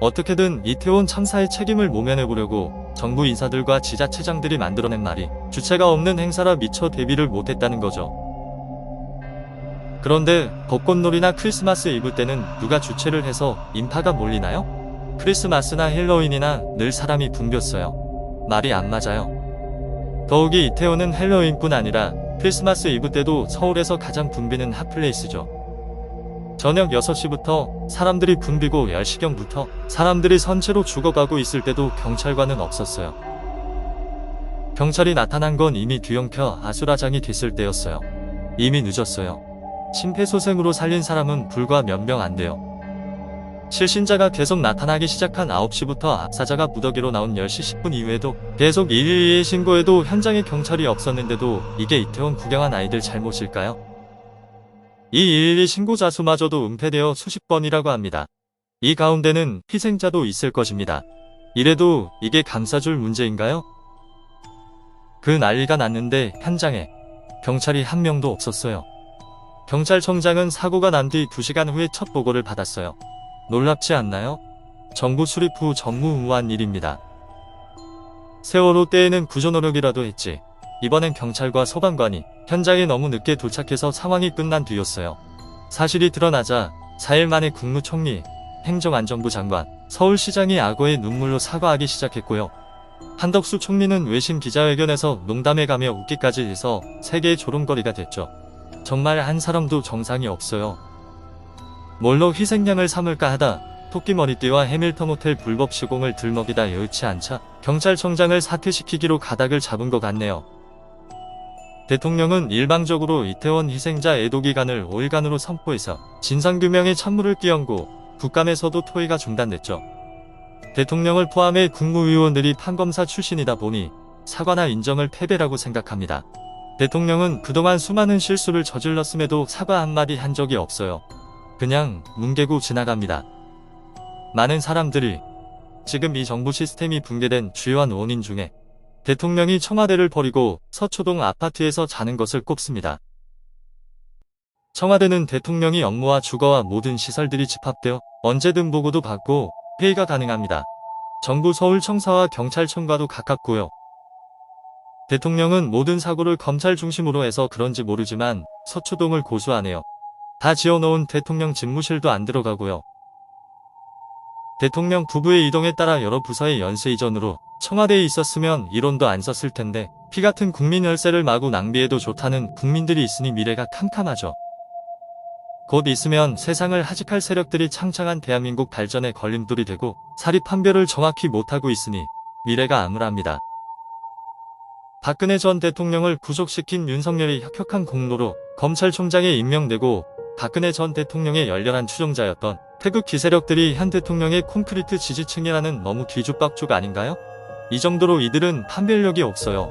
어떻게든 이태원 참사의 책임을 모면해보려고 정부 인사들과 지자체장들이 만들어낸 말이 주체가 없는 행사라 미처 대비를 못했다는 거죠. 그런데 벚꽃놀이나 크리스마스 이브 때는 누가 주최를 해서 인파가 몰리나요? 크리스마스나 헬로윈이나 늘 사람이 붐볐어요. 말이 안 맞아요. 더욱이 이태원은 헬로윈뿐 아니라 크리스마스 이브 때도 서울에서 가장 붐비는 핫플레이스죠. 저녁 6시부터 사람들이 붐비고 10시경부터 사람들이 선체로 죽어가고 있을 때도 경찰관은 없었어요. 경찰이 나타난 건 이미 뒤엉켜 아수라장이 됐을 때였어요. 이미 늦었어요. 심폐소생으로 살린 사람은 불과 몇 명 안 돼요. 실신자가 계속 나타나기 시작한 9시부터 압사자가 무더기로 나온 10시 10분 이후에도 계속 112에 신고해도 현장에 경찰이 없었는데도 이게 이태원 구경한 아이들 잘못일까요? 이 112 신고자 수마저도 은폐되어 수십 번이라고 합니다. 이 가운데는 희생자도 있을 것입니다. 이래도 이게 감싸줄 문제인가요? 그 난리가 났는데 현장에 경찰이 한 명도 없었어요. 경찰청장은 사고가 난 뒤 2시간 후에 첫 보고를 받았어요. 놀랍지 않나요? 정부 수립 후 전무후무한 일입니다. 세월호 때에는 구조 노력이라도 했지. 이번엔 경찰과 소방관이 현장에 너무 늦게 도착해서 상황이 끝난 뒤였어요. 사실이 드러나자 4일 만에 국무총리, 행정안전부 장관, 서울시장이 악어의 눈물로 사과하기 시작했고요. 한덕수 총리는 외신 기자회견에서 농담해가며 웃기까지 해서 세계의 조롱거리가 됐죠. 정말 한 사람도 정상이 없어요. 뭘로 희생양을 삼을까 하다 토끼 머리띠와 해밀턴 호텔 불법 시공을 들먹이다 여의치 않자 경찰청장을 사퇴시키기로 가닥을 잡은 것 같네요. 대통령은 일방적으로 이태원 희생자 애도기간을 5일간으로 선포해서 진상규명에 찬물을 끼얹고 국감에서도 토의가 중단됐죠. 대통령을 포함해 국무위원들이 판검사 출신이다 보니 사과나 인정을 패배라고 생각합니다. 대통령은 그동안 수많은 실수를 저질렀음에도 사과 한마디 한 적이 없어요. 그냥 뭉개고 지나갑니다. 많은 사람들이 지금 이 정부 시스템이 붕괴된 주요한 원인 중에 대통령이 청와대를 버리고 서초동 아파트에서 자는 것을 꼽습니다. 청와대는 대통령이 업무와 주거와 모든 시설들이 집합되어 언제든 보고도 받고 회의가 가능합니다. 정부 서울청사와 경찰청과도 가깝고요. 대통령은 모든 사고를 검찰 중심으로 해서 그런지 모르지만 서초동을 고수하네요. 다 지어놓은 대통령 집무실도 안 들어가고요. 대통령 부부의 이동에 따라 여러 부서의 연쇄 이전으로 청와대에 있었으면 이론도 안 썼을 텐데 피 같은 국민 혈세를 마구 낭비해도 좋다는 국민들이 있으니 미래가 캄캄하죠. 곧 있으면 세상을 하직할 세력들이 창창한 대한민국 발전에 걸림돌이 되고 사립 판별을 정확히 못하고 있으니 미래가 암울합니다. 박근혜 전 대통령을 구속시킨 윤석열이 혁혁한 공로로 검찰총장에 임명되고 박근혜 전 대통령의 열렬한 추종자였던 태극 기세력들이 현 대통령의 콘크리트 지지층이라는 너무 뒤죽박죽 아닌가요? 이 정도로 이들은 판별력이 없어요.